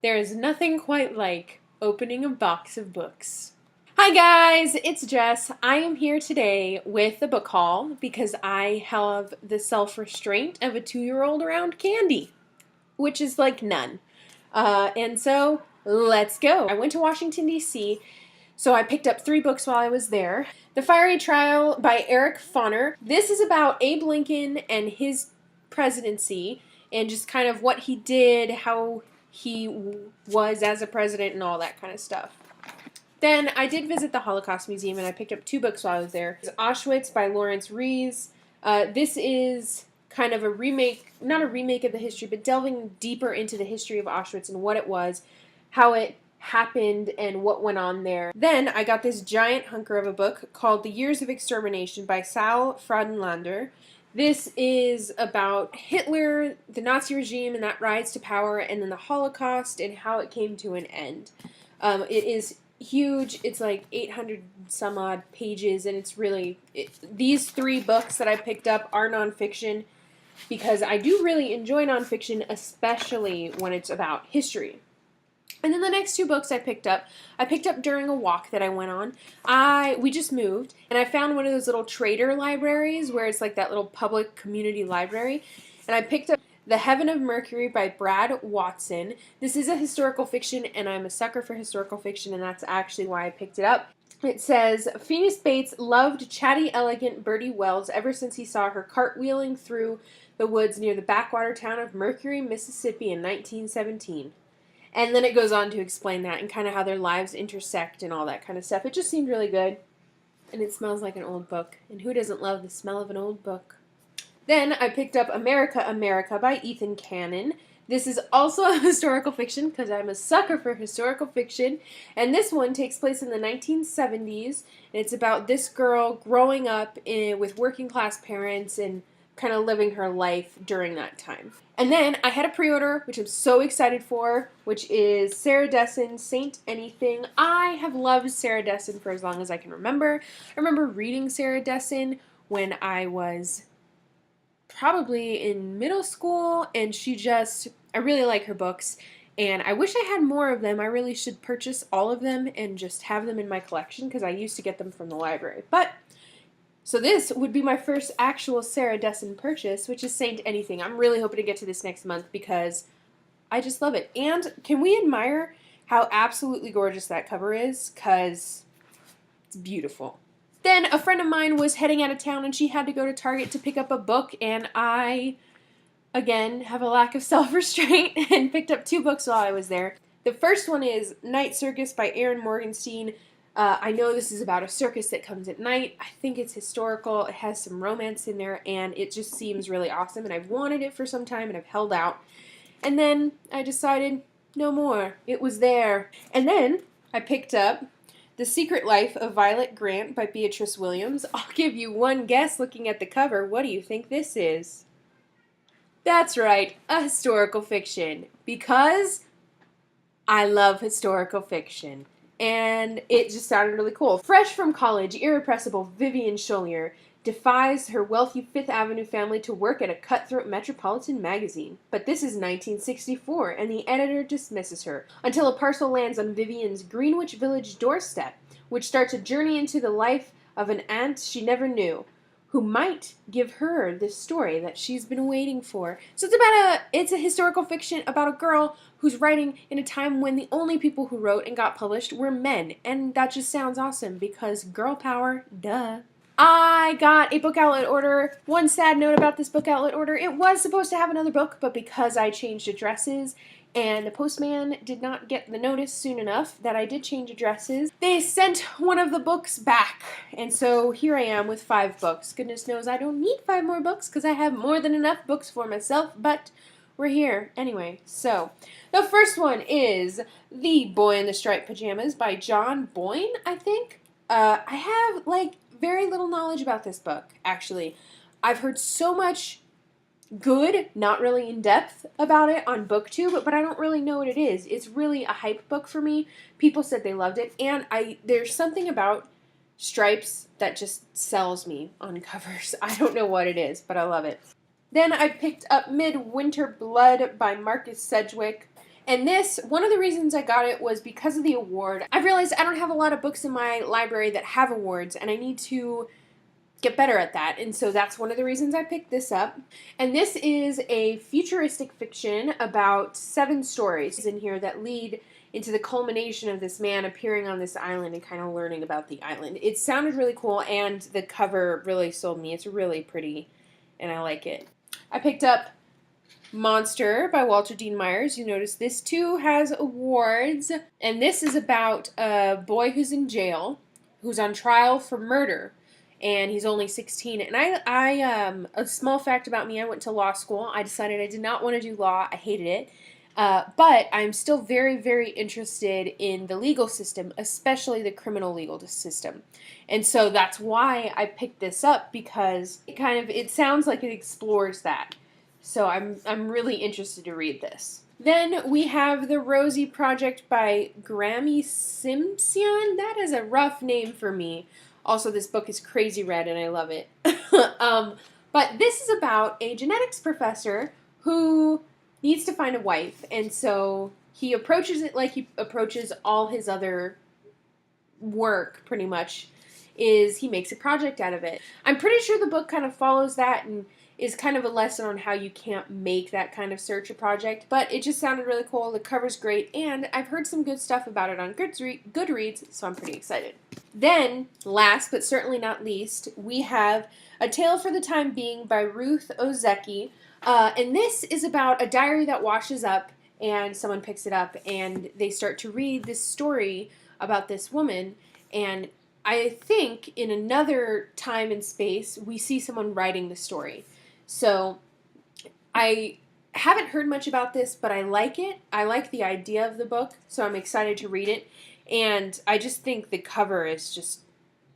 There is nothing quite like opening a box of books. Hi guys, it's Jess. I am here today with a book haul because I have the self-restraint of a 2-year-old around candy, which is like none. And so let's go. I went to Washington, D.C., so I picked up 3 books while I was there. The Fiery Trial by Eric Foner. This is about Abe Lincoln and his presidency and just kind of what he did, how he was as a president and all that kind of stuff. Then I did visit the Holocaust Museum and I picked up 2 books while I was there. It's Auschwitz by Lawrence Rees. This is kind of a remake, not a remake of the history, but delving deeper into the history of Auschwitz and what it was, how it happened, and what went on there. Then I got this giant hunker of a book called The Years of Extermination by Saul Frauenlander. This is about Hitler, the Nazi regime, and that rise to power, and then the Holocaust and how it came to an end. It is huge. It's like 800 some odd pages, and it's really... these 3 books that I picked up are nonfiction because I do really enjoy nonfiction, especially when it's about history. And then the next 2 books I picked up during a walk that I went on. We just moved, and I found one of those little trader libraries where it's like that little public community library. And I picked up The Heaven of Mercury by Brad Watson. This is a historical fiction, and I'm a sucker for historical fiction, and that's actually why I picked it up. It says, Phoenix Bates loved chatty, elegant Bertie Wells ever since he saw her cartwheeling through the woods near the backwater town of Mercury, Mississippi in 1917. And then it goes on to explain that and kind of how their lives intersect and all that kind of stuff. It just seemed really good. And it smells like an old book. And who doesn't love the smell of an old book? Then I picked up America, America by Ethan Cannon. This is also a historical fiction because I'm a sucker for historical fiction. And this one takes place in the 1970s. And it's about this girl growing up with working class parents and kind of living her life during that time. And then I had a pre-order, which I'm so excited for, which is Sarah Dessen's Saint Anything. I have loved Sarah Dessen for as long as I can remember. I remember reading Sarah Dessen when I was probably in middle school, and I really like her books, and I wish I had more of them. I really should purchase all of them and just have them in my collection because I used to get them from the library. So this would be my first actual Sarah Dessen purchase, which is Saint Anything. I'm really hoping to get to this next month because I just love it. And can we admire how absolutely gorgeous that cover is? Because it's beautiful. Then a friend of mine was heading out of town and she had to go to Target to pick up a book, and I, again, have a lack of self-restraint and picked up 2 books while I was there. The first one is Night Circus by Erin Morgenstein. I know this is about a circus that comes at night. I think it's historical. It has some romance in there, and it just seems really awesome, and I've wanted it for some time, and I've held out. And then I decided, no more. It was there. And then I picked up The Secret Life of Violet Grant by Beatrice Williams. I'll give you one guess looking at the cover. What do you think this is? That's right, a historical fiction, because I love historical fiction. And it just sounded really cool. Fresh from college, irrepressible Vivian Scholier defies her wealthy Fifth Avenue family to work at a cutthroat metropolitan magazine. But this is 1964, and the editor dismisses her, until a parcel lands on Vivian's Greenwich Village doorstep, which starts a journey into the life of an aunt she never knew, who might give her the story that she's been waiting for. So it's a historical fiction about a girl who's writing in a time when the only people who wrote and got published were men. And that just sounds awesome because girl power, duh. I got a book outlet order. One sad note about this book outlet order, it was supposed to have another book, but because I changed addresses and the postman did not get the notice soon enough that I did change addresses, they sent one of the books back. And so here I am with 5 books. Goodness knows I don't need 5 more books because I have more than enough books for myself, but we're here anyway. So the first one is The Boy in the Striped Pajamas by John Boyne, I think. I have very little knowledge about this book, actually. I've heard so much good, not really in depth about it on BookTube, but I don't really know what it is. It's really a hype book for me. People said they loved it, and there's something about stripes that just sells me on covers. I don't know what it is, but I love it. Then I picked up Midwinter Blood by Marcus Sedgwick. And this, one of the reasons I got it was because of the award. I've realized I don't have a lot of books in my library that have awards, and I need to get better at that. And so that's one of the reasons I picked this up. And this is a futuristic fiction about 7 stories in here that lead into the culmination of this man appearing on this island and kind of learning about the island. It sounded really cool, and the cover really sold me. It's really pretty, and I like it. I picked up Monster by Walter Dean Myers. You notice this too has awards, and this is about a boy who's in jail, who's on trial for murder, and he's only 16. And a small fact about me, I went to law school. I decided I did not want to do law. I hated it. But I'm still very, very interested in the legal system, especially the criminal legal system. And so that's why I picked this up, because it sounds like it explores that. So I'm really interested to read this. Then we have The Rosie Project by Grammy Simpson. That is a rough name for me. Also, this book is crazy red and I love it. But this is about a genetics professor who needs to find a wife, and so he approaches it like he approaches all his other work, pretty much, is he makes a project out of it. I'm pretty sure the book kind of follows that and is kind of a lesson on how you can't make that kind of search a project, but it just sounded really cool. The cover's great, and I've heard some good stuff about it on Goodreads, so I'm pretty excited. Then, last but certainly not least, we have A Tale for the Time Being by Ruth Ozeki, and this is about a diary that washes up, and someone picks it up, and they start to read this story about this woman, and I think in another time and space, we see someone writing the story. So I haven't heard much about this, but I like it. I like the idea of the book, so I'm excited to read it. And I just think the cover is just,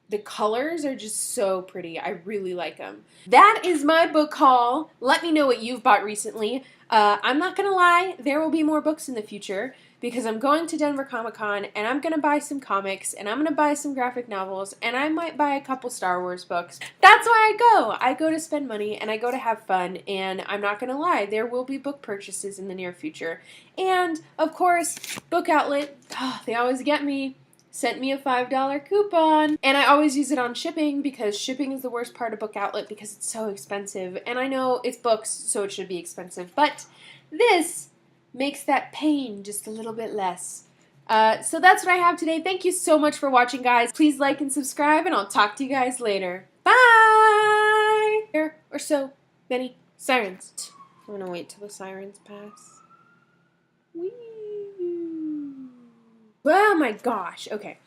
the colors are just so pretty. I really like them. That is my book haul. Let me know what you've bought recently. I'm not going to lie, there will be more books in the future, because I'm going to Denver Comic Con, and I'm going to buy some comics, and I'm going to buy some graphic novels, and I might buy a couple Star Wars books. That's why I go. I go to spend money, and I go to have fun, and I'm not going to lie, there will be book purchases in the near future. And, of course, Book Outlet, they always get me. Sent me a $5 coupon, and I always use it on shipping, because shipping is the worst part of Book Outlet because it's so expensive, and I know it's books, so it should be expensive, but this makes that pain just a little bit less. So that's what I have today. Thank you so much for watching, guys. Please like and subscribe, and I'll talk to you guys later. Bye! There are so many sirens. I'm gonna wait till the sirens pass. Whee! Oh my gosh. Okay.